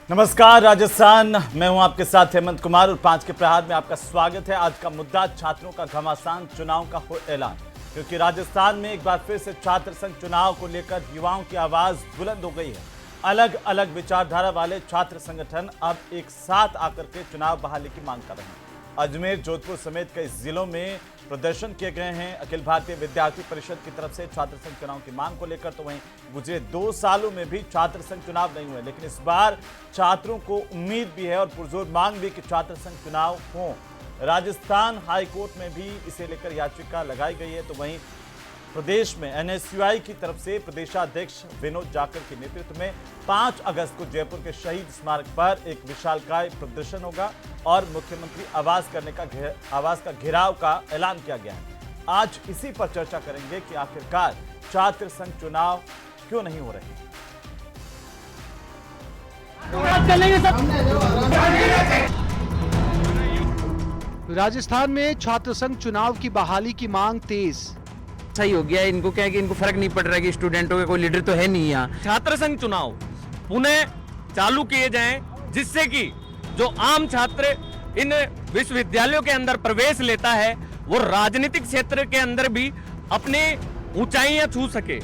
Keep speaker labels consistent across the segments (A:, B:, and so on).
A: नमस्कार राजस्थान, मैं हूं आपके साथ हेमंत कुमार और 5 के प्रहार में आपका स्वागत है। आज का मुद्दा छात्रों का घमासान चुनाव का हो ऐलान, क्योंकि राजस्थान में एक बार फिर से छात्र संघ चुनाव को लेकर युवाओं की आवाज बुलंद हो गई है। अलग अलग विचारधारा वाले छात्र संगठन अब एक साथ आकर के चुनाव बहाली की मांग कर रहे हैं। अजमेर, जोधपुर समेत कई जिलों में प्रदर्शन किए गए हैं। अखिल भारतीय विद्यार्थी परिषद की तरफ से छात्र संघ चुनाव की मांग को लेकर तो वहीं गुजरे 2 सालों में भी छात्र संघ चुनाव नहीं हुए, लेकिन इस बार छात्रों को उम्मीद भी है और पुरजोर मांग भी कि छात्र संघ चुनाव हो। राजस्थान हाईकोर्ट में भी इसे लेकर याचिका लगाई गई है। तो वहीं प्रदेश में एनएसयूआई की तरफ से प्रदेशाध्यक्ष विनोद जाखड़ के नेतृत्व में 5 अगस्त को जयपुर के शहीद स्मारक पर एक विशालकाय प्रदर्शन होगा और मुख्यमंत्री आवास का घेराव का ऐलान किया गया है। आज इसी पर चर्चा करेंगे कि आखिरकार छात्र संघ चुनाव क्यों नहीं हो रहे।
B: राजस्थान में छात्र संघ चुनाव की बहाली की मांग तेज।
C: सही हो गया। इनको क्या है कि इनको फर्क नहीं पड़ रहा है कि स्टूडेंटों के कोई लीडर तो है नहीं यहाँ।
D: छात्र संघ चुनाव पुनः चालू किए जाएं, जिससे कि जो आम छात्र इन विश्वविद्यालयों के अंदर प्रवेश लेता है वो राजनीतिक क्षेत्र के अंदर भी अपनी ऊंचाइयां छू सके।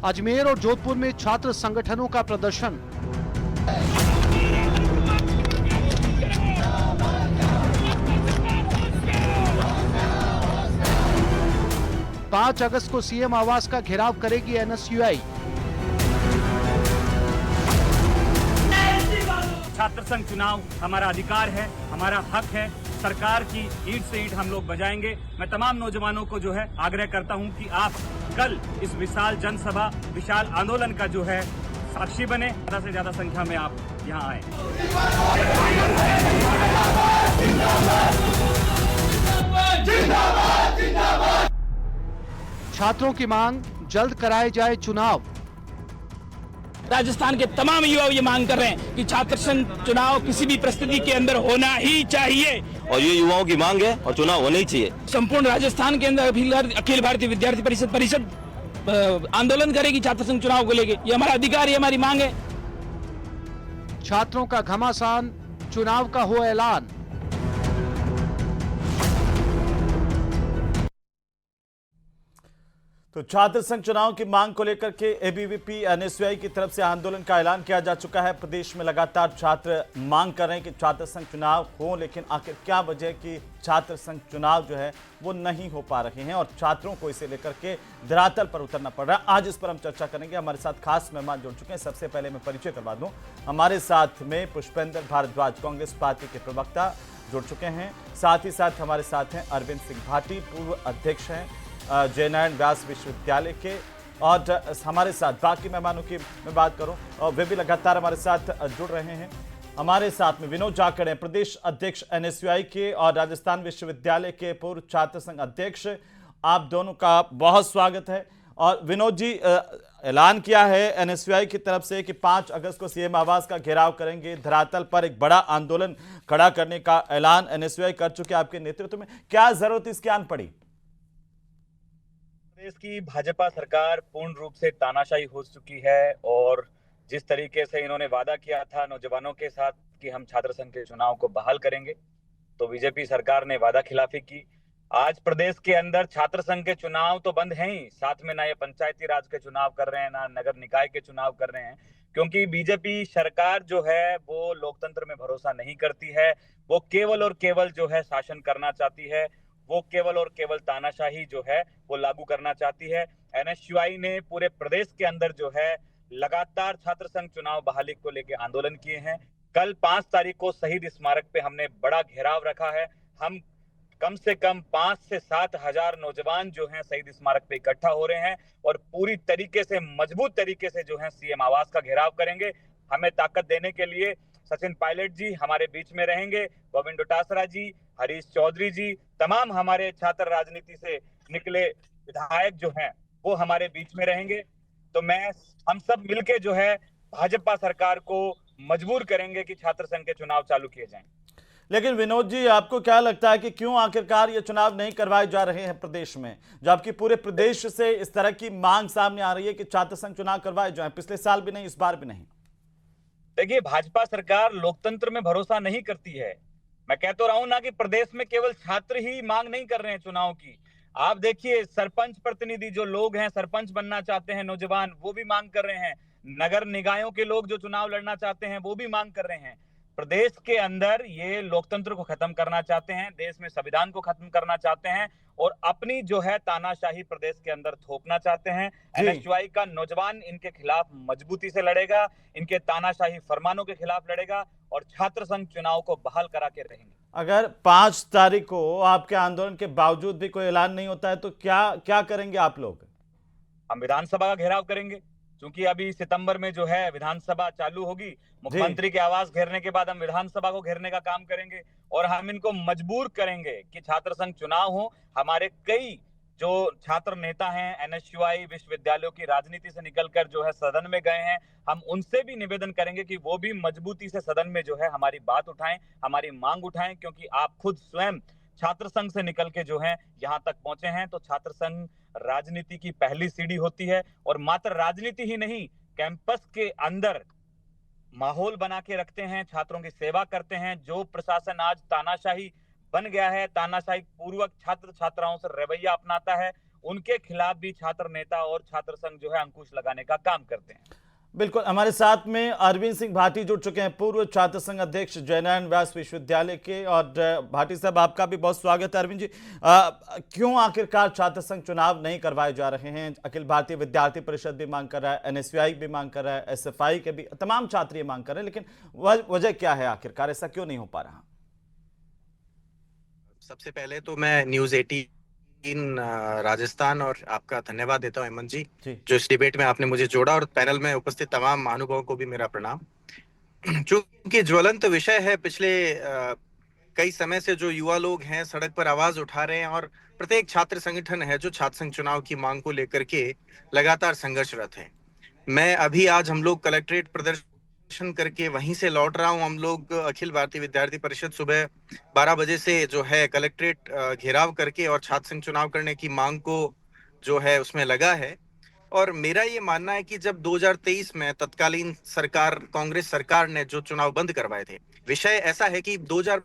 B: अजमेर और जोधपुर में छात्र संगठनों का प्रदर्शन। पांच अगस्त को सीएम आवास का घेराव करेगी एनएसयूआई।
E: छात्र संघ चुनाव हमारा अधिकार है, हमारा हक है। सरकार की ईंट से ईंट हम लोग बजाएंगे। मैं तमाम नौजवानों को जो है आग्रह करता हूं कि आप कल इस विशाल जनसभा, विशाल आंदोलन का जो है साक्षी बने। ज्यादा से ज्यादा संख्या में आप यहां आए।
B: छात्रों की मांग, जल्द कराए जाए चुनाव।
F: राजस्थान के तमाम युवा ये मांग कर रहे हैं कि छात्र संघ चुनाव किसी भी परिस्थिति के अंदर होना ही चाहिए
D: और ये युवाओं की मांग है और चुनाव होना ही चाहिए।
F: संपूर्ण राजस्थान के अंदर अखिल भारतीय विद्यार्थी परिषद आंदोलन करेगी छात्र संघ चुनाव को लेके। ये हमारा अधिकार है, हमारी मांग है।
B: छात्रों का घमासान, चुनाव का हो ऐलान।
A: तो छात्र संघ चुनाव की मांग को लेकर के एबीवीपी एनएसयूआई की तरफ से आंदोलन का ऐलान किया जा चुका है। प्रदेश में लगातार छात्र मांग कर रहे हैं कि छात्र संघ चुनाव हो, लेकिन आखिर क्या वजह है कि छात्र संघ चुनाव जो है वो नहीं हो पा रहे हैं और छात्रों को इसे लेकर के धरातल पर उतरना पड़ रहा है। आज इस पर हम चर्चा करेंगे। हमारे साथ खास मेहमान जुड़ चुके हैं। सबसे पहले मैं परिचय करवा दूं, हमारे साथ में पुष्पेंद्र भारद्वाज, कांग्रेस पार्टी के प्रवक्ता जुड़ चुके हैं। साथ ही साथ हमारे साथ हैं अरविंद सिंह भाटी, पूर्व अध्यक्ष हैं जयनारायण व्यास विश्वविद्यालय के। और हमारे साथ बाकी मेहमानों की मैं बात करूं और वे भी लगातार हमारे साथ जुड़ रहे हैं। हमारे साथ में विनोद जाखड़ हैं, प्रदेश अध्यक्ष एनएसयूआई के और राजस्थान विश्वविद्यालय के पूर्व छात्र संघ अध्यक्ष। आप दोनों का बहुत स्वागत है। और विनोद जी, ऐलान किया है एनएसयूआई की तरफ से कि 5 अगस्त को सीएम आवास का घेराव करेंगे, धरातल पर एक बड़ा आंदोलन खड़ा करने का ऐलान एनएसयूआई कर चुके आपके नेतृत्व में। क्या जरूरत इसकी आन पड़ी?
E: प्रदेश की भाजपा सरकार पूर्ण रूप से तानाशाही हो चुकी है और जिस तरीके से इन्होंने वादा किया था नौजवानों के साथ कि हम छात्र संघ के चुनाव को बहाल करेंगे, तो बीजेपी सरकार ने वादा खिलाफी की। आज प्रदेश के अंदर छात्र संघ के चुनाव तो बंद हैं ही, साथ में ना ये पंचायती राज के चुनाव कर रहे हैं, ना नगर निकाय के चुनाव कर रहे हैं, क्योंकि बीजेपी सरकार जो है वो लोकतंत्र में भरोसा नहीं करती है। वो केवल और केवल जो है शासन करना चाहती है, वो केवल और केवल तानाशाही जो है वो लागू करना चाहती है। एनएसयूआई ने पूरे प्रदेश के अंदर जो है लगातार छात्र संघ चुनाव बहाली को लेकर आंदोलन किए हैं। कल 5 तारीख को शहीद स्मारक पे हमने बड़ा घेराव रखा है। हम कम से कम 5 से 7 हजार नौजवान जो हैं शहीद स्मारक पे इकट्ठा हो रहे हैं और पूरी तरीके से मजबूत तरीके से जो है सीएम आवास का घेराव करेंगे। हमें ताकत देने के लिए सचिन पायलट जी हमारे बीच में रहेंगे, गोविंद डोटासरा जी, हरीश चौधरी जी, तमाम हमारे छात्र राजनीति से निकले विधायक जो हैं वो हमारे बीच में रहेंगे। तो हम सब मिलके जो है भाजपा सरकार को मजबूर करेंगे कि छात्र संघ के चुनाव चालू किए जाएं।
A: लेकिन विनोद जी, आपको क्या लगता है कि क्यों आखिरकार ये चुनाव नहीं करवाए जा रहे हैं प्रदेश में, जबकि पूरे प्रदेश से इस तरह की मांग सामने आ रही है कि छात्र संघ चुनाव करवाए जाएं? पिछले साल भी नहीं, इस बार भी नहीं।
E: देखिए, भाजपा सरकार लोकतंत्र में भरोसा नहीं करती है। मैं कह तो रहा हूं ना कि प्रदेश में केवल छात्र ही मांग नहीं कर रहे हैं चुनाव की। आप देखिए, सरपंच प्रतिनिधि जो लोग हैं, सरपंच बनना चाहते हैं नौजवान, वो भी मांग कर रहे हैं। नगर निकायों के लोग जो चुनाव लड़ना चाहते हैं, वो भी मांग कर रहे हैं। प्रदेश के अंदर ये लोकतंत्र को खत्म करना चाहते हैं, देश में संविधान को खत्म करना चाहते हैं और अपनी जो है तानाशाही प्रदेश के अंदर थोपना चाहते हैं। एनएसयूआई का नौजवान इनके खिलाफ मजबूती से लड़ेगा, इनके तानाशाही फरमानों के खिलाफ लड़ेगा और छात्र संघ चुनाव को बहाल करा के रहेंगे।
A: अगर 5 तारीख को आपके आंदोलन के बावजूद भी कोई ऐलान नहीं होता है तो क्या करेंगे आप लोग?
E: हम विधानसभा का घेराव करेंगे, क्योंकि अभी सितंबर में जो है विधानसभा चालू होगी। मुख्यमंत्री के आवास घेरने के बाद हम विधानसभा को घेरने का काम करेंगे और हम इनको मजबूर करेंगे कि छात्र संघ चुनाव हो। हमारे कई जो छात्र नेता हैं एनएसयूआई विश्वविद्यालयों की राजनीति से निकलकर जो है सदन में गए हैं, हम उनसे भी निवेदन करेंगे कि वो भी मजबूती से सदन में जो है हमारी बात उठाएं, हमारी मांग उठाएं, क्योंकि आप खुद स्वयं छात्र संघ से निकल के जो है यहाँ तक पहुंचे हैं। तो छात्र संघ राजनीति की पहली सीढ़ी होती है और मात्र राजनीति ही नहीं, कैंपस के अंदर माहौल बना के रखते हैं, छात्रों की सेवा करते हैं। जो प्रशासन आज तानाशाही बन गया है, तानाशाही पूर्वक छात्र छात्राओं से रवैया अपनाता है, उनके खिलाफ भी छात्र नेता और छात्र संघ जो है अंकुश लगाने का काम करते हैं।
A: बिल्कुल, हमारे साथ में अरविंद सिंह भाटी जुड़ चुके हैं, पूर्व छात्र संघ अध्यक्ष जयनारायण व्यास विश्वविद्यालय के। और भाटी साहब, आपका भी बहुत स्वागत है। अरविंद जी, क्यों आखिरकार छात्र संघ चुनाव नहीं करवाए जा रहे हैं? अखिल भारतीय विद्यार्थी परिषद भी मांग कर रहा है, एनएसयूआई भी मांग कर रहा है, एसएफआई के भी तमाम छात्र ये मांग कर रहे हैं, लेकिन वजह क्या है आखिरकार, ऐसा क्यों नहीं हो पा रहा?
G: सबसे पहले तो मैं न्यूज़ 18 राजस्थान और आपका धन्यवाद देता हूं हेमंत जी, जो इस डिबेट में आपने मुझे जोड़ा, और पैनल में उपस्थित तमाम महानुभावों को भी मेरा प्रणाम। चूंकि ज्वलंत विषय है, पिछले कई समय से जो युवा लोग हैं सड़क पर आवाज उठा रहे हैं और प्रत्येक छात्र संगठन है जो छात्र संघ चुनाव की मांग को लेकर के लगातार संघर्षरत है। मैं अभी आज हम लोग कलेक्ट्रेट प्रदर्शन करके वहीं से लौट रहा हूं। हम लोग अखिल भारतीय विद्यार्थी परिषद सुबह 12 बजे से जो है कलेक्ट्रेट घेराव करके और छात्र संघ चुनाव करने की मांग को जो है उसमें लगा है। और मेरा ये मानना है कि जब 2023 में तत्कालीन सरकार, कांग्रेस सरकार ने जो चुनाव बंद करवाए थे, विषय ऐसा है कि 2000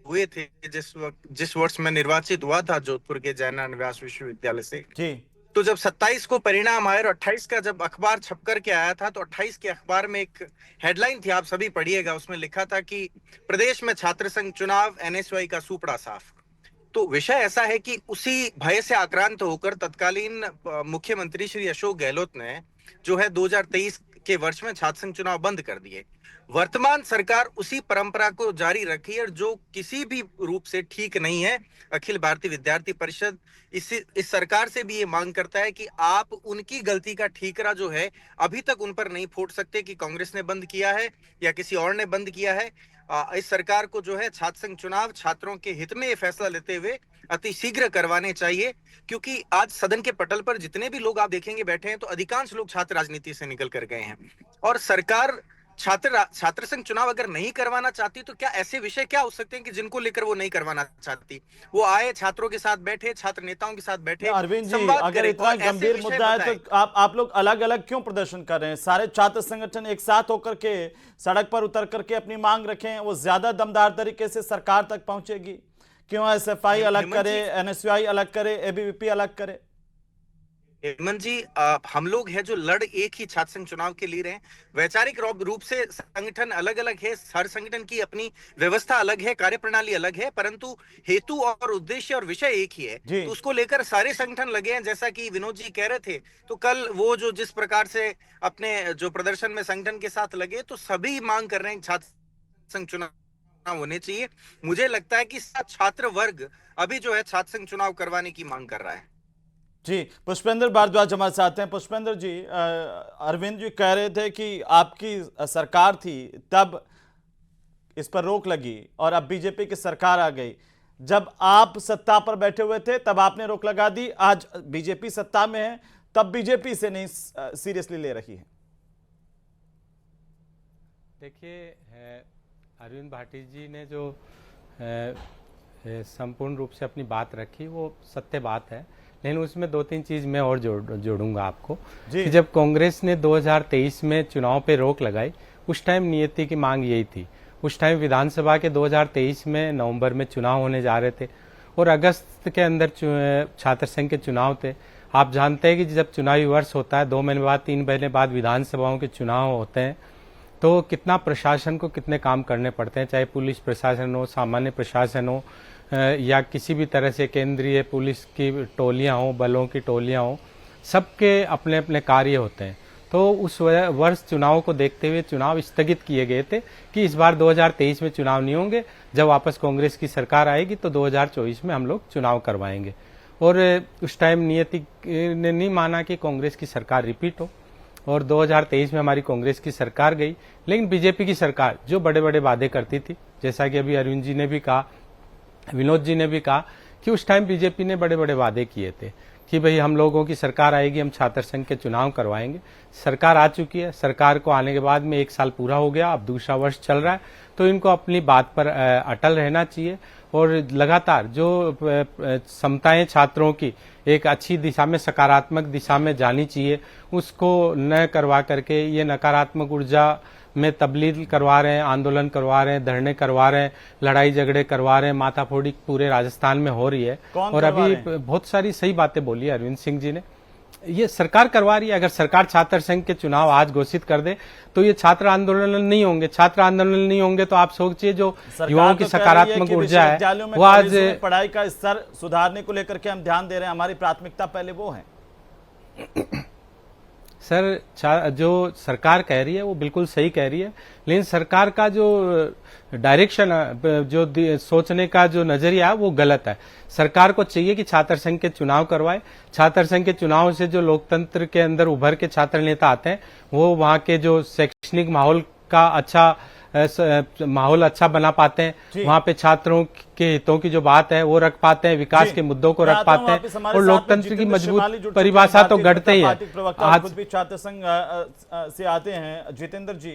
G: हुए थे जिस वर्ष में निर्वाचित हुआ था जोधपुर के जयनारायण व्यास विश्वविद्यालय से जी। तो जब 27 को परिणाम आए और 28 का जब अखबार छप करके आया था, तो 28 के अखबार में एक हेडलाइन थी, आप सभी पढ़िएगा, उसमें लिखा था कि प्रदेश में छात्र संघ चुनाव, एनएसयूआई का सूपड़ा साफ। तो विषय ऐसा है कि उसी भय से आक्रांत होकर तत्कालीन मुख्यमंत्री श्री अशोक गहलोत ने जो है 2023 के वर्ष में छात्र संघ चुनाव बंद कर दिए। वर्तमान सरकार उसी परंपरा को जारी रखी है, जो किसी भी रूप से ठीक नहीं है। अखिल भारतीय विद्यार्थी परिषद इस सरकार से भी ये मांग करता है कि आप उनकी गलती का ठीकरा जो है अभी तक उन पर नहीं फोड़ सकते कि कांग्रेस ने बंद किया है या किसी और ने बंद किया है। इस सरकार को जो है छात्र संघ चुनाव छात्रों के हित में ये फैसला लेते हुए अति शीघ्र करवाने चाहिए, क्योंकि आज सदन के पटल पर जितने भी लोग आप देखेंगे बैठे हैं, तो अधिकांश लोग छात्र राजनीति से निकल कर गए हैं। और सरकार छात्र संघ चुनाव अगर नहीं करवाना चाहती, तो क्या ऐसे विषय क्या हो सकते हैं कि जिनको लेकर वो नहीं करवाना चाहती? वो आए, छात्रों के साथ बैठे, छात्र नेताओं के साथ बैठे।
A: अरविंद जी, अगर इतना गंभीर मुद्दा है तो आप लोग अलग अलग क्यों प्रदर्शन कर रहे हैं? सारे छात्र संगठन एक साथ होकर के सड़क पर उतर करके अपनी मांग रखें, वो ज्यादा दमदार तरीके से सरकार तक पहुंचेगी। क्यों एसएफआई अलग करे, एनएसयूआई अलग करे, एबीवीपी अलग करे?
G: हेमंत जी, हम लोग हैं जो लड़ एक ही छात्र संघ चुनाव के लिए रहे हैं। वैचारिक रूप से संगठन अलग अलग है, हर संगठन की अपनी व्यवस्था अलग है, कार्यप्रणाली अलग है, परंतु हेतु और उद्देश्य और विषय एक ही है। तो उसको लेकर सारे संगठन लगे हैं। जैसा कि विनोद जी कह रहे थे, तो कल वो जो जिस प्रकार से अपने जो प्रदर्शन में संगठन के साथ लगे, तो सभी मांग कर रहे हैं छात्र संघ चुनाव होने चाहिए। मुझे लगता है कि छात्र वर्ग अभी जो है छात्र संघ चुनाव करवाने की मांग कर रहा है।
A: जी, पुष्पेंद्र भारद्वाज हमारे साथ हैं। पुष्पेंद्र जी, अरविंद जी कह रहे थे कि आपकी सरकार थी तब इस पर रोक लगी और अब बीजेपी की सरकार आ गई। जब आप सत्ता पर बैठे हुए थे तब आपने रोक लगा दी, आज बीजेपी सत्ता में है तब बीजेपी से नहीं सीरियसली ले रही है।
H: देखिए, अरविंद भाटी जी ने जो संपूर्ण रूप से अपनी बात रखी वो सत्य बात है, लेकिन उसमें 2-3 चीज मैं और जोड़ूंगा आपको कि जब कांग्रेस ने 2023 में चुनाव पे रोक लगाई, उस टाइम नियति की मांग यही थी। उस टाइम विधानसभा के 2023 में नवंबर में चुनाव होने जा रहे थे और अगस्त के अंदर छात्र संघ के चुनाव थे। आप जानते हैं कि जब चुनावी वर्ष होता है 2 महीने बाद 3 महीने बाद विधानसभाओं के चुनाव होते हैं तो कितना प्रशासन को कितने काम करने पड़ते हैं, चाहे पुलिस प्रशासन हो, सामान्य प्रशासन हो या किसी भी तरह से केंद्रीय पुलिस की टोलियां हो, बलों की टोलियां हो, सबके अपने अपने कार्य होते हैं। तो उस वर्ष चुनाव को देखते हुए चुनाव स्थगित किए गए थे कि इस बार 2023 में चुनाव नहीं होंगे, जब वापस कांग्रेस की सरकार आएगी तो 2024 में हम लोग चुनाव करवाएंगे। और उस टाइम नियति ने नहीं माना कि कांग्रेस की सरकार रिपीट हो और 2023 में हमारी कांग्रेस की सरकार गई। लेकिन बीजेपी की सरकार जो बड़े बड़े वादे करती थी, जैसा कि अभी अरविंद जी ने भी कहा, विनोद जी ने भी कहा कि उस टाइम बीजेपी ने बड़े बड़े वादे किए थे कि भाई हम लोगों की सरकार आएगी, हम छात्र संघ के चुनाव करवाएंगे। सरकार आ चुकी है, सरकार को आने के बाद में 1 साल पूरा हो गया, अब दूसरा वर्ष चल रहा है, तो इनको अपनी बात पर अटल रहना चाहिए और लगातार जो क्षमताएं छात्रों की एक अच्छी दिशा में, सकारात्मक दिशा में जानी चाहिए, उसको न करवा करके ये नकारात्मक ऊर्जा में तब्दील करवा रहे हैं, आंदोलन करवा रहे हैं, धरने करवा रहे हैं, लड़ाई झगड़े करवा रहे हैं, माथाफोड़ी पूरे राजस्थान में हो रही है। और अभी बहुत सारी सही बातें बोली है अरविंद सिंह जी ने, ये सरकार करवा रही है। अगर सरकार छात्र संघ के चुनाव आज घोषित कर दे तो ये छात्र आंदोलन नहीं होंगे। छात्र आंदोलन नहीं होंगे तो आप सोचिए जो युवाओं की सकारात्मक ऊर्जा है वो आज
A: पढ़ाई का स्तर सुधारने को लेकर के हम ध्यान दे रहे हैं, हमारी प्राथमिकता पहले वो है।
H: सर जो सरकार कह रही है वो बिल्कुल सही कह रही है, लेकिन सरकार का जो डायरेक्शन, जो सोचने का जो नजरिया है वो गलत है। सरकार को चाहिए कि छात्र संघ के चुनाव करवाए। छात्र संघ के चुनाव से जो लोकतंत्र के अंदर उभर के छात्र नेता आते हैं वो वहाँ के जो शैक्षणिक माहौल का अच्छा माहौल अच्छा बना पाते हैं, वहाँ पे छात्रों के हितों की जो बात है वो रख पाते हैं, विकास के मुद्दों को रख पाते हैं और लोकतंत्र की मजबूत परिभाषा तो गढ़ते ही है।
A: आज खुद भी छात्र संघ से आते हैं जितेंद्र जी,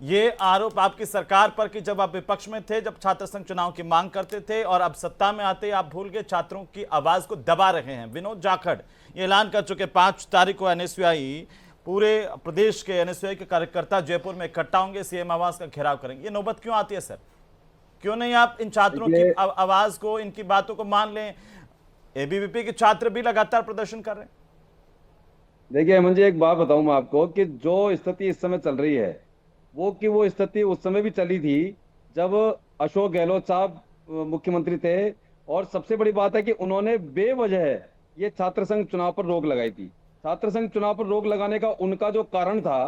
A: ये आरोप आपकी सरकार पर कि जब आप विपक्ष में थे, जब छात्र संघ चुनाव की मांग करते थे और अब सत्ता में आते आप भूल गए, छात्रों की आवाज को दबा रहे हैं। विनोद जाखड़ ये ऐलान कर चुके 5 तारीख को एनएसयूआई, पूरे प्रदेश के एनएसयूआई के कार्यकर्ता जयपुर में इकट्ठा होंगे, सीएम आवास का घेराव करेंगे। ये नौबत क्यों आती है सर? क्यों नहीं आप इन छात्रों की आवाज को, इनकी बातों को मान लें? एबीवीपी के छात्र भी लगातार प्रदर्शन कर रहे हैं।
I: देखिए हेमंत जी, एक बात बताऊं मैं आपको कि जो स्थिति इस समय चल रही है वो स्थिति उस समय भी चली थी जब अशोक गहलोत साहब मुख्यमंत्री थे। और सबसे बड़ी बात है कि उन्होंने बेवजह ये छात्र संघ चुनाव पर रोक लगाई थी। छात्र संघ चुनाव पर रोक लगाने का उनका जो कारण था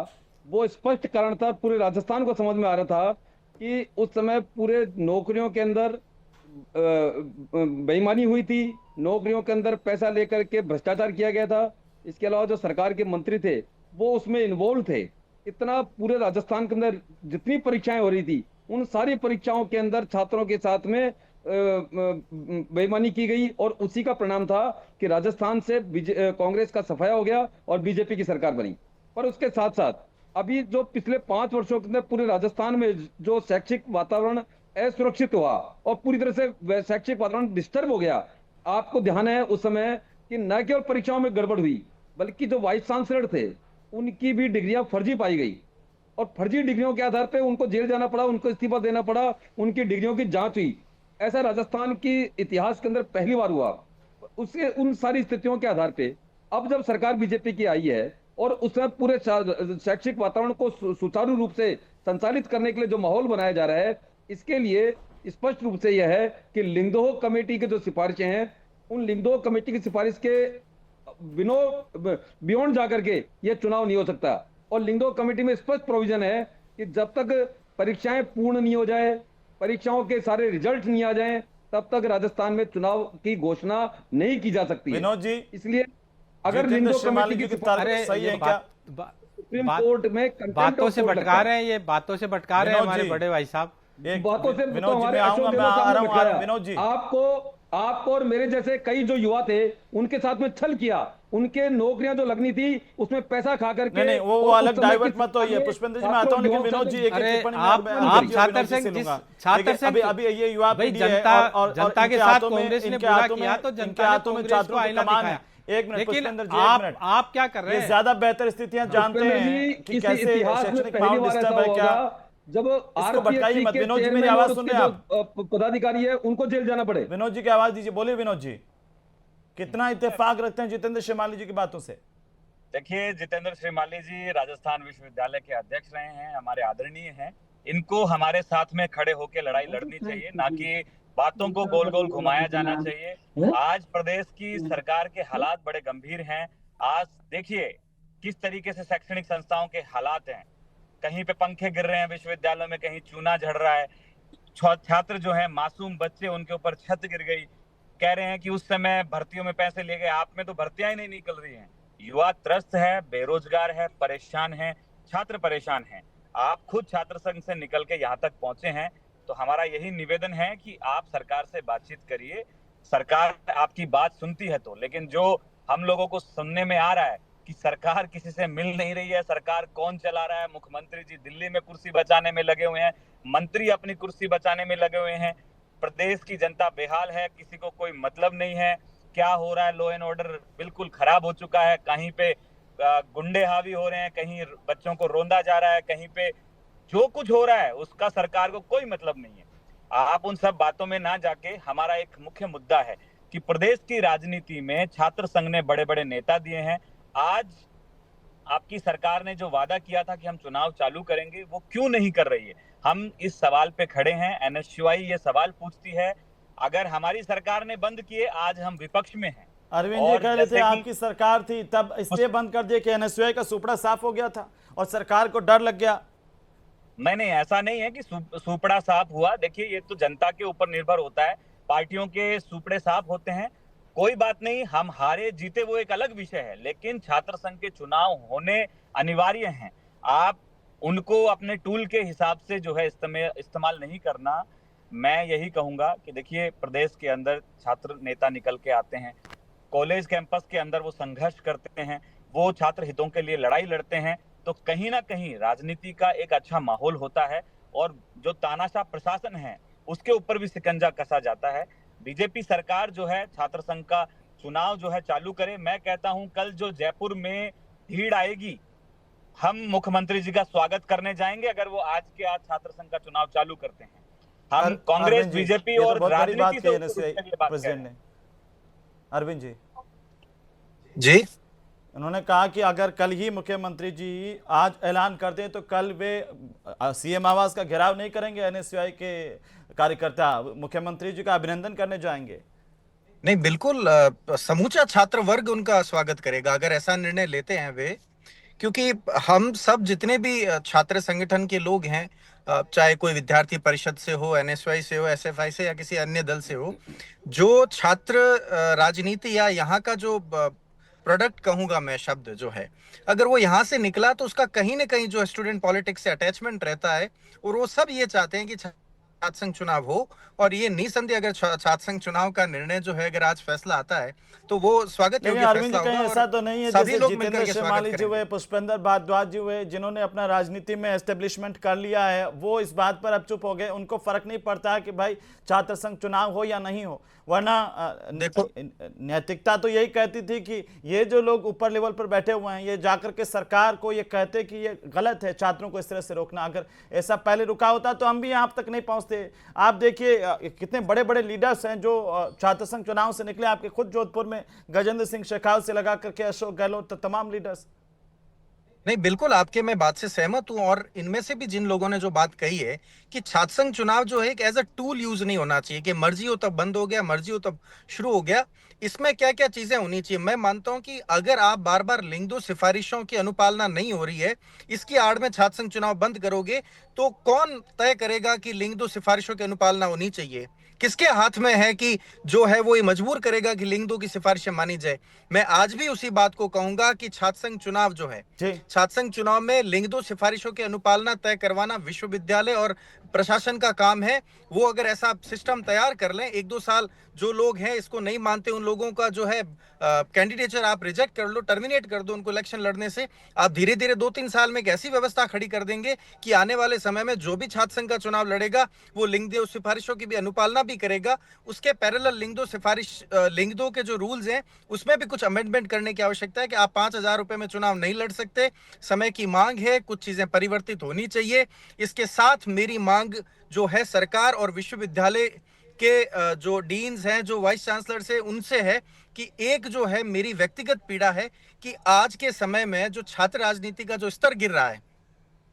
I: वो स्पष्ट कारण था, पूरे राजस्थान को समझ में आ रहा था कि उस समय पूरे नौकरियों के अंदर बेईमानी हुई थी, नौकरियों के अंदर पैसा लेकर के भ्रष्टाचार किया गया था। इसके अलावा जो सरकार के मंत्री थे वो उसमें इन्वॉल्व थे। इतना पूरे राजस्थान के अंदर जितनी परीक्षाएं हो रही थी उन सारी परीक्षाओं के अंदर छात्रों के साथ में बेईमानी की गई और उसी का परिणाम था कि राजस्थान से कांग्रेस का सफाया हो गया और बीजेपी की सरकार बनी। पर उसके साथ साथ अभी जो पिछले 5 वर्षों के अंदर पूरे राजस्थान में जो शैक्षिक वातावरण असुरक्षित हुआ और पूरी तरह से शैक्षिक वातावरण डिस्टर्ब हो गया। आपको ध्यान है उस समय कि न केवल परीक्षाओं में गड़बड़ हुई बल्कि जो वाइस चांसलर थे उनकी भी डिग्रियां फर्जी पाई गई और फर्जी डिग्रियों के आधार पे उनको जेल जाना पड़ा, उनको इस्तीफा देना पड़ा, उनकी डिग्रियों की जांच हुई। ऐसा राजस्थान की इतिहास के अंदर पहली बार हुआ। उसके उन सारी स्थितियों के आधार पे अब जब सरकार बीजेपी की आई है और उसमें पूरे शैक्षिक वातावरण को सुचारू रूप से संचालित करने के लिए जो माहौल बनाया जा रहा है, इसके लिए स्पष्ट रूप से यह है कि लिंगदोह कमेटी की जो सिफारिशें हैं, उन लिंगदोह कमेटी की सिफारिश के बियॉन्ड जाकर के यह चुनाव नहीं हो सकता। और लिंगदोह कमेटी में स्पष्ट प्रोविजन है कि जब तक परीक्षाएं पूर्ण नहीं हो जाए, परीक्षाओं के सारे रिजल्ट नहीं आ जाएं, तब तक राजस्थान में चुनाव की घोषणा नहीं की जा सकती।
A: विनोद जी,
I: इसलिए अगर लिंगदोह कमेटी की सिफारिश सही है क्या? सुप्रीम कोर्ट में
H: बातों से भटका रहे हैं, ये बातों से भटका रहे हैं हमारे बड़े भाई साहब।
I: बातों से तो हमारे अशोक गहलोत साहब ने भटकाया। आपको और मेरे जैसे कई जो युवा थे उनके साथ में छल किया, उनके नौकरियां जो लगनी थी उसमें पैसा खा करके।
A: नहीं, वो अलग डाइवर्ट मत होइए पुष्पेंद्र जी, मैं आता हूं, लेकिन विनोद जी एक टिप्पणी
H: आप छात्र संघ
A: अभी ये युवा
H: जनता के साथ कांग्रेस ने बुरा किया तो जनता ने कांग्रेस को आईना दिखाया।
A: एक मिनट
H: लेकिन
A: पुष्पेंद्र जी, एक मिनट।
H: आप क्या कर रहे
A: ये
H: हैं?
A: ज्यादा बेहतर स्थितियां जानते हैं कि
I: इस
A: कैसे
I: इतिहास में
A: शैक्षणिक
I: पहली
A: माहौल
I: बार ऐसा
A: डिस्टर्ब है क्या।
I: होगा जब
A: भटकाइए मत।
I: आरपीएससी के
A: विनोद जी, मेरी
I: चेयरमैन
A: आवाज
I: और
A: सुन
I: उसके
A: रहे हैं
I: जो पदाधिकारी है उनको जेल जाना पड़े।
A: विनोद जी की आवाज दीजिए, बोलिए विनोद जी, कितना इत्तेफाक रखते हैं जितेंद्र श्रीमाली जी की बातों से?
E: देखिए, जितेंद्र श्रीमाली जी राजस्थान विश्वविद्यालय के अध्यक्ष रहे हैं, हमारे आदरणीय हैं। इनको हमारे साथ में खड़े होकर लड़ाई लड़नी चाहिए, ना कि बातों को गोल गोल घुमाया जाना चाहिए। आज प्रदेश की सरकार के हालात बड़े गंभीर हैं। आज देखिए किस तरीके से शैक्षणिक संस्थाओं के हालात हैं। कहीं पे पंखे गिर रहे हैं विश्वविद्यालयों में, कहीं चूना झड़ रहा है। छात्र जो है, मासूम बच्चे, उनके ऊपर छत गिर गई। कह रहे हैं कि उस समय भर्तियों में पैसे ले गए, आप में तो भर्तियां ही नहीं निकल रही हैं। युवा त्रस्त है, बेरोजगार है, परेशान है, छात्र परेशान है। आप खुद छात्र संघ से निकल के यहाँ तक पहुंचे हैं, तो हमारा यही निवेदन है कि आप सरकार से बातचीत करिए। सरकार आपकी बात सुनती है तो, लेकिन जो हम लोगों को सुनने में आ रहा है कि सरकार किसी से मिल नहीं रही है, सरकार कौन चला रहा है, मुख्यमंत्री जी दिल्ली में कुर्सी बचाने में लगे हुए हैं, मंत्री अपनी कुर्सी बचाने में लगे हुए हैं, प्रदेश की जनता बेहाल है, किसी को कोई मतलब नहीं है क्या हो रहा है। लॉ एंड ऑर्डर बिल्कुल खराब हो चुका है, कहीं पे गुंडे हावी हो रहे हैं, कहीं बच्चों को रोंदा जा रहा है, कहीं पे जो कुछ हो रहा है उसका सरकार को कोई मतलब नहीं है। आप उन सब बातों में ना जाके, हमारा एक मुख्य मुद्दा है कि प्रदेश की राजनीति में छात्र संघ ने बड़े बड़े नेता दिए हैं। आज आपकी सरकार ने जो वादा किया था कि हम चुनाव चालू करेंगे, वो क्यों नहीं कर रही है? हम इस सवाल पे खड़े हैं। एनएसयूआई ये सवाल पूछती है, अगर हमारी सरकार ने बंद किए, आज हम विपक्ष में हैं।
A: अरविंद जी कह रहे थे आपकी सरकार थी तब इसलिए बंद कर दिया कि एनएसयूआई का सुपड़ा साफ हो गया था और सरकार को डर लग गया।
E: नहीं, ऐसा नहीं है कि सुपड़ा साफ हुआ। देखिए, ये तो जनता के ऊपर निर्भर होता है। पार्टियों के सुपड़े साफ होते हैं, कोई बात नहीं। हम हारे जीते वो एक अलग विषय है, लेकिन छात्र संघ के चुनाव होने अनिवार्य हैं। आप उनको अपने टूल के हिसाब से जो है इस्तेमाल नहीं करना। मैं यही कहूंगा कि देखिए, प्रदेश के अंदर छात्र नेता निकल के आते हैं, कॉलेज कैंपस के अंदर वो संघर्ष करते हैं, वो छात्र हितों के लिए लड़ाई लड़ते हैं, तो कहीं ना कहीं राजनीति का एक अच्छा माहौल होता है और जो तानाशाह प्रशासन है उसके ऊपर भी शिकंजा कसा जाता है। बीजेपी सरकार जो है छात्र संघ का चुनाव जो है चालू करे। मैं कहता हूं, कल जो जयपुर में भीड़ आएगी, हम मुख्यमंत्री जी का स्वागत करने जाएंगे अगर वो आज के आज छात्र संघ का चुनाव चालू करते हैं। हम कांग्रेस, बीजेपी और राजनीति से
A: प्रेसिडेंट ने अरविंद
G: जी
A: उन्होंने कहा कि अगर कल ही मुख्यमंत्री जी आज ऐलान कर दें तो कल वे सीएम आवास का घेराव नहीं करेंगे, एनएसयूआई के कार्यकर्ता मुख्यमंत्री जी का अभिनंदन करने जाएंगे।
G: नहीं, बिल्कुल समूचा छात्र वर्ग उनका स्वागत करेगा अगर ऐसा निर्णय लेते हैं वे, क्योंकि हम सब जितने भी छात्र संगठन के लोग हैं, चाहे कोई विद्यार्थी परिषद से हो, एनएसयूआई से हो, एसएफआई से या किसी अन्य दल से हो, जो छात्र राजनीति या यहाँ का जो प्रोडक्ट कहूंगा मैं शब्द जो है, अगर वो यहाँ से निकला तो उसका कहीं ना कहीं जो स्टूडेंट पॉलिटिक्स से अटैचमेंट रहता है, और वो सब ये चाहते हैं कि छात्र संघ चुनाव हो। और ये निसंदेह अगर छात्र संघ चुनाव का निर्णय जो है, अगर आज फैसला आता है तो वो स्वागत योग्य फैसला होगा।
A: ऐसा तो नहीं है जैसे जितेंद्र श्रीमाली जी हुए, पुष्पेंद्र भारद्वाज जी हुए, जिन्होंने अपना राजनीति में एस्टेब्लिशमेंट कर लिया है, वो इस बात पर अब चुप हो गए। उनको फर्क नहीं पड़ता है कि भाई छात्र संघ चुनाव हो या नहीं हो, वरना देखो नैतिकता तो यही कहती थी कि ये जो लोग ऊपर लेवल पर बैठे हुए हैं, ये जाकर के सरकार को ये कहते कि ये गलत है छात्रों को इस तरह से रोकना। अगर ऐसा पहले रुका होता तो हम भी यहाँ तक नहीं पहुंचते। आप देखिए कितने बड़े बड़े लीडर्स हैं जो छात्र संघ चुनाव से निकले। आपके खुद जोधपुर में गजेंद्र सिंह शेखावत से लगा करके अशोक गहलोत, तमाम लीडर्स।
G: नहीं, बिल्कुल आपके मैं बात से सहमत हूं। और इनमें से भी जिन लोगों ने जो बात कही है कि छात्र संघ चुनाव जो है एक एज अ टूल यूज नहीं होना चाहिए, कि मर्जी हो तब बंद हो गया, मर्जी हो तब शुरू हो गया। इसमें क्या क्या चीजें होनी चाहिए? मैं मानता हूं कि अगर आप बार बार लिंग दो सिफारिशों की अनुपालना नहीं हो रही है, इसकी आड़ में छात्र संघ चुनाव बंद करोगे, तो कौन तय करेगा कि लिंग दो सिफारिशों की अनुपालना होनी चाहिए? किसके हाथ में है कि जो है वो ये मजबूर करेगा कि लिंग दो की सिफारिशें मानी जाए? मैं आज भी उसी बात को कहूंगा कि छात्र संघ चुनाव जो है, छात्र संघ चुनाव में लिंग दो सिफारिशों की अनुपालना तय करवाना विश्वविद्यालय और प्रशासन का काम है। वो अगर ऐसा सिस्टम तैयार कर लें, 1-2 साल जो लोग हैं इसको नहीं मानते, उन लोगों का जो है कैंडिडेचर आप रिजेक्ट कर लो, टर्मिनेट कर दो उनको इलेक्शन लड़ने से। आप धीरे धीरे 2-3 साल में एक ऐसी व्यवस्था खड़ी कर देंगे कि आने वाले समय में जो भी छात्र संघ का चुनाव लड़ेगा वो लिंग दो सिफारिशों की भी अनुपालना भी भी करेगा उसके पैरेलल लिंक दो के जो रूल्स हैं उसमें भी कुछ अमेंडमेंट करने की आवश्यकता है कि आप 5,000 रुपए में चुनाव नहीं लड़ सकते। समय की मांग है, कुछ चीजें परिवर्तित होनी चाहिए। इसके साथ मेरी मांग जो है सरकार और विश्वविद्यालय के जो डीन्स हैं, जो वाइस चांसलर से, उनसे है कि एक जो है मेरी व्यक्तिगत पीड़ा है कि आज के समय में जो छात्र राजनीति का जो स्तर गिर रहा है,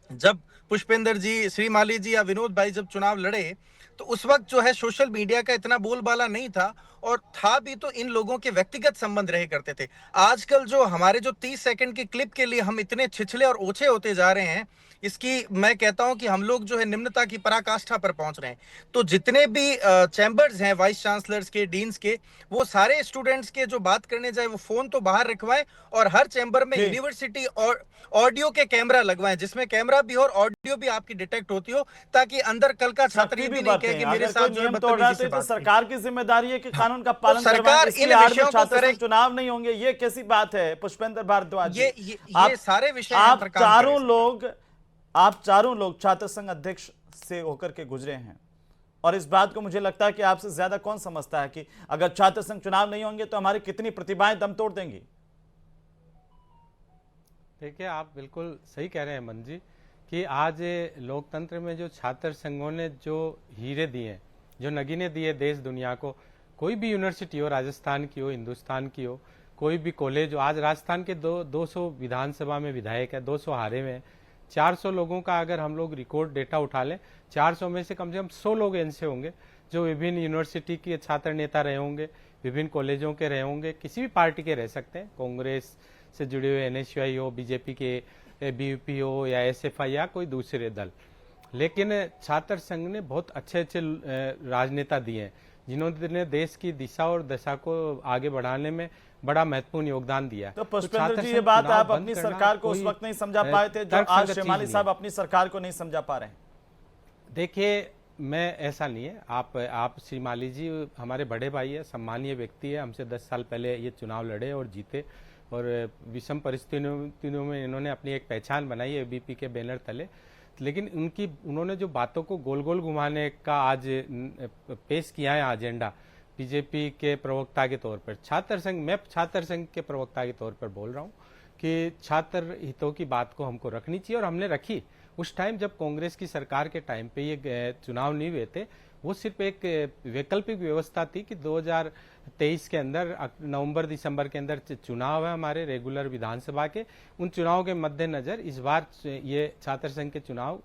G: जब पुष्पेंद्र जी, श्री माली जी या विनोद भाई जब चुनाव लड़े तो उस वक्त जो है सोशल मीडिया का इतना बोलबाला नहीं था, और था भी तो इन लोगों के व्यक्तिगत संबंध रहे करते थे। आजकल जो हमारे जो 30 सेकंड की क्लिप के लिए हम इतने छिछले और ओछे होते जा रहे हैं, इसकी मैं कहता हूं कि हम लोग जो है निम्नता की पराकाष्ठा पर पहुंच रहे हैं। तो जितने भी चैम्बर्स हैं वाइस चांसलर्स के, डीन्स के, वो सारे स्टूडेंट्स के जो बात करने जाए वो फोन तो बाहर रखवाएं, और हर चैम्बर में यूनिवर्सिटी और ऑडियो के कैमरा लगवाएं, जिसमें कैमरा भी हो और ऑडियो भी आपकी डिटेक्ट होती हो, ताकि अंदर कल का छात्र भी नहीं कहे कि मेरे साथ जो है बदतमीजी से बात की।
A: सरकार की जिम्मेदारी है कि कानून का पालन
G: सरकार
A: करवाएं,
G: इन
A: इसके आड़ में
G: विषयों को
A: छात्र
G: करे।
A: संघ चुनाव नहीं होंगे, ये कैसी बात है पुष्पेंद्र भारद्वाज जी?
G: ये सारे विषय
A: आप चारों लोग छात्र संघ अध्यक्ष से होकर के गुजरे हैं, और इस बात को मुझे लगता है कि आपसे ज्यादा कौन समझता है कि अगर छात्र संघ चुनाव नहीं होंगे तो हमारी कितनी प्रतिभाएं दम तोड़ देंगी।
H: देखिए, आप बिल्कुल सही कह रहे हैं मन जी कि आज लोकतंत्र में जो छात्र संघों ने जो हीरे दिए, जो नगीने दिए देश दुनिया को, कोई भी यूनिवर्सिटी हो, राजस्थान की हो, हिंदुस्तान की हो, कोई भी कॉलेज हो, आज राजस्थान के 200 विधानसभा में विधायक है, 200 हारे में, 400 लोगों का अगर हम लोग रिकॉर्ड डेटा उठा लें, 400 में से कम 100 लोग ऐसे होंगे जो विभिन्न यूनिवर्सिटी के छात्र नेता रहे होंगे, विभिन्न कॉलेजों के रहे होंगे, किसी भी पार्टी के रह सकते हैं, कांग्रेस से जुड़े हुए NSUI हो, बीजेपी के ABVP हो या SFI या कोई दूसरे दल। लेकिन छात्र संघ ने बहुत अच्छे अच्छे राजनेता दिए हैं जिन्होंने देश की दिशा और दशा को आगे बढ़ाने में बड़ा महत्वपूर्ण योगदान दिया।
A: तो पुष्पेंद्र जी, ये बात आप अपनी सरकार को उस वक्त नहीं समझा पाए थे जो आज शेमाली साहब अपनी सरकार को नहीं समझा पा रहे हैं?
H: देखिए, मैं ऐसा नहीं है, आप श्री माली जी हमारे बड़े भाई है, सम्मानीय व्यक्ति है, हमसे 10 साल पहले ये चुनाव लड़े और जीते, और विषम परिस्थितियों में इन्होंने अपनी एक पहचान बनाई है ABP के बैनर तले। लेकिन उन्होंने जो बातों को गोल गोल घुमाने का आज पेश किया है एजेंडा बीजेपी के प्रवक्ता के तौर पर, मैं छात्र संघ के प्रवक्ता के तौर पर बोल रहा हूँ कि छात्र हितों की बात को हमको रखनी चाहिए, और हमने रखी। उस टाइम जब कांग्रेस की सरकार के टाइम पे ये चुनाव नहीं हुए थे, वो सिर्फ एक वैकल्पिक व्यवस्था थी कि 2023 के अंदर नवंबर-दिसंबर के अंदर चुनाव है हमारे रेगुलर विधानसभा के, उन चुनाव के मद्देनजर इस बार ये छात्र संघ के चुनाव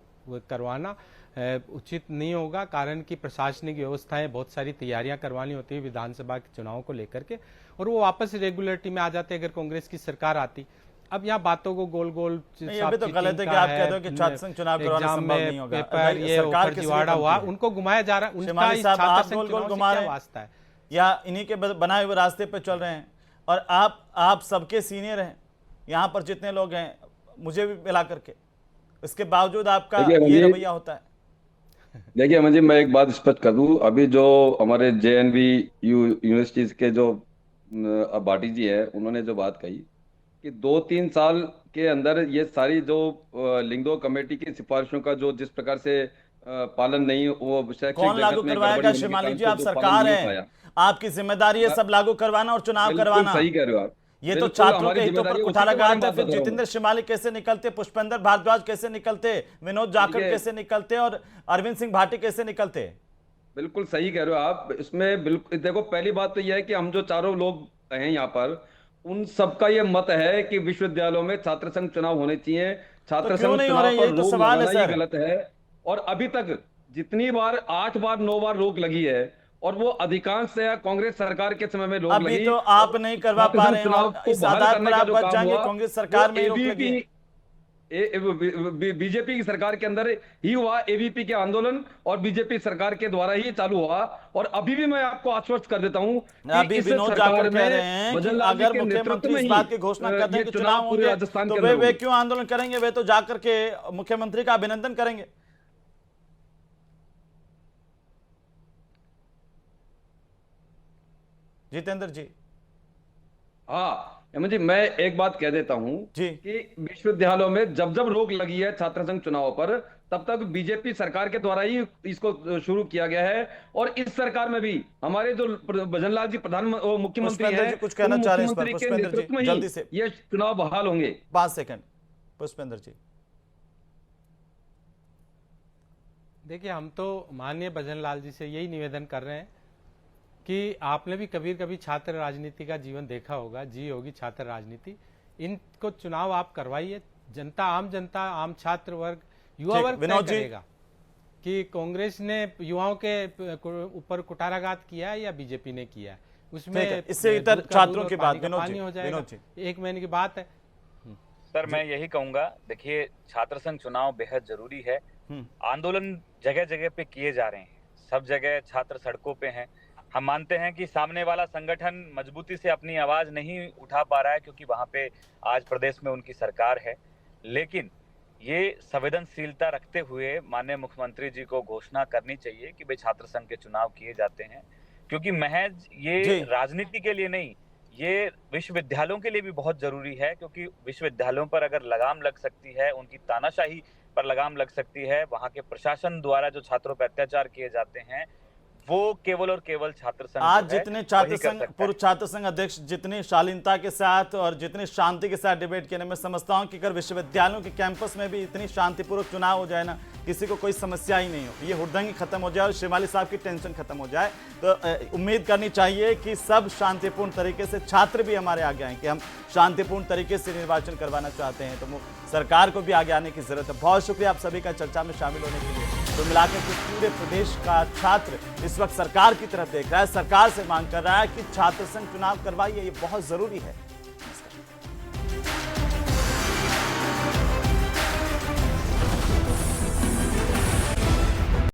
H: करवाना उचित नहीं होगा, कारण कि प्रशासनिक व्यवस्थाएं बहुत सारी तैयारियां करवानी होती है विधानसभा के चुनाव को लेकर के, और वो वापस रेगुलरिटी में आ जाते अगर कांग्रेस की सरकार आती। अब यहाँ बातों को गोल गोल
A: अभी तो गलत है कि आप कह दो कि छात्र संघ चुनाव करवाना संभव नहीं होगा।
H: पेपर ये फर्जीवाड़ा हुआ, उनको घुमाया जा रहा है, उनका इस छात्र संघ चुनाव से क्या वास्ता है?
A: या इन्हीं के बनाए हुए रास्ते पे चल रहे हैं, और आप सबके सीनियर हैं यहाँ पर जितने लोग हैं, मुझे भी मिला करके, इसके बावजूद आपका ये रवैया होता है।
I: देखिए अमन जी, मैं एक बात स्पष्ट कर दूं, अभी जो हमारे JNV यूनिवर्सिटीज के जो भाटी जी है, उन्होंने जो बात कही कि 2-3 साल के अंदर ये सारी जो लिंगदो कमेटी की सिफारिशों का जो जिस प्रकार से पालन नहीं, वो
A: कौन लागू करवाएगा? शिमाली जी, आप सरकार है, आपकी जिम्मेदारी है सब लागू करवाना और चुनाव करवाना।
I: सही कह रहे हो आप।
A: ये तो छात्रों के हितों पर कुठारा गाया था। फिर जितेंद्र शिमाली कैसे निकलते, पुष्पेंद्र भारद्वाज कैसे निकलते, विनोद जाखड़ कैसे निकलते, और अरविंद सिंह भाटी कैसे निकलते?
I: बिल्कुल सही कह रहे हो आप। इसमें बिल्कुल देखो, पहली बात तो यह है कि हम जो चारों लोग हैं यहाँ पर, उन सबका ये मत है कि विश्वविद्यालयों में छात्र संघ चुनाव होने चाहिए। छात्र संघ चुनाव पर रोक लगाना ये गलत है, और अभी तक जितनी बार 8 बार 9 बार रोक लगी है, और वो अधिकांश कांग्रेस सरकार के समय में रोक लगी।
A: अभी तो आप नहीं करवा पा रहे हैं, इस आधार पर आप बच जाएंगे कांग्रेस सरकार में रोक लगी।
I: बीजेपी की सरकार के अंदर ही हुआ, ABP के आंदोलन और बीजेपी सरकार के द्वारा ही चालू हुआ। और अभी भी मैं आपको आश्वस्त कर देता हूं,
A: अभी विनोद जाखड़ कह रहे हैं कि अगर मुख्यमंत्री इस बात की घोषणा कर दें कि चुनाव होंगे तो वे क्यों आंदोलन करेंगे? वे तो जाकर के मुख्यमंत्री का अभिनंदन करेंगे। जितेंद्र जी,
I: हाँ, हेमंत जी, मैं एक बात कह देता हूं
A: जी।
I: कि विश्वविद्यालयों में जब जब रोक लगी है छात्र संघ चुनाव पर, तब तक बीजेपी सरकार के द्वारा ही इसको शुरू किया गया है। और इस सरकार में भी हमारे जो भजनलाल जी मुख्यमंत्री
A: पुष्पेंद्र
I: हैं,
A: जी कुछ कहना
I: उन
A: चाह रहे हैं इस पर?
I: मुख्यमंत्री के
A: पुष्पेंद्र
I: नेतृत्व में
A: जी
I: ही
A: जल्दी से,
I: ये चुनाव बहाल होंगे।
A: 5 सेकंड पुष्पेंद्र जी।
H: देखिए, हम तो माननीय भजनलाल जी से यही निवेदन कर रहे हैं कि आपने भी कभी छात्र राजनीति का जीवन देखा होगा, जी होगी छात्र राजनीति। इनको चुनाव आप करवाइए, जनता, आम छात्र वर्ग, युवा वर्ग तय करेगा कि कांग्रेस ने युवाओं के ऊपर कुटाराघात किया है या बीजेपी ने किया है। उसमें
A: इससे इतर छात्रों की बात
H: पानी हो जाएगा। एक महीने की बात है।
E: सर, मैं यही कहूंगा, देखिए छात्र संघ चुनाव बेहद जरूरी है। आंदोलन जगह जगह पे किए जा रहे हैं, सब जगह छात्र सड़कों पे हैं। हम मानते हैं कि सामने वाला संगठन मजबूती से अपनी आवाज नहीं उठा पा रहा है क्योंकि वहां पे आज प्रदेश में उनकी सरकार है, लेकिन ये संवेदनशीलता रखते हुए माननीय मुख्यमंत्री जी को घोषणा करनी चाहिए कि भाई छात्र संघ के चुनाव किए जाते हैं, क्योंकि महज ये राजनीति के लिए नहीं, ये विश्वविद्यालयों के लिए भी बहुत जरूरी है। क्योंकि विश्वविद्यालयों पर अगर लगाम लग सकती है, उनकी तानाशाही पर लगाम लग सकती है, वहां के प्रशासन द्वारा जो छात्रों पर अत्याचार किए जाते हैं, वो केवल और केवल छात्र संघ
A: आज जितने छात्र संघ, पूर्व छात्र संघ अध्यक्ष जितनी शालीनता के साथ और जितनी शांति के साथ डिबेट किए, मैं समझता हूं कि अगर विश्वविद्यालयों के कैंपस में भी इतनी शांतिपूर्वक चुनाव हो जाए ना, किसी को कोई समस्या ही नहीं हो, ये हुड़दंगी खत्म हो जाए और शिवाली साहब की टेंशन खत्म हो जाए, तो उम्मीद करनी चाहिए कि सब शांतिपूर्ण तरीके से, छात्र भी हमारे आगे आए कि हम शांतिपूर्ण तरीके से निर्वाचन करवाना चाहते हैं, तो सरकार को भी आगे आने की जरूरत है। बहुत शुक्रिया आप सभी का चर्चा में शामिल होने के लिए। तो मिलाकर के पूरे प्रदेश का छात्र इस वक्त सरकार की तरफ देख रहा है, सरकार से मांग कर रहा है कि छात्र संघ चुनाव करवाइए, ये बहुत जरूरी है।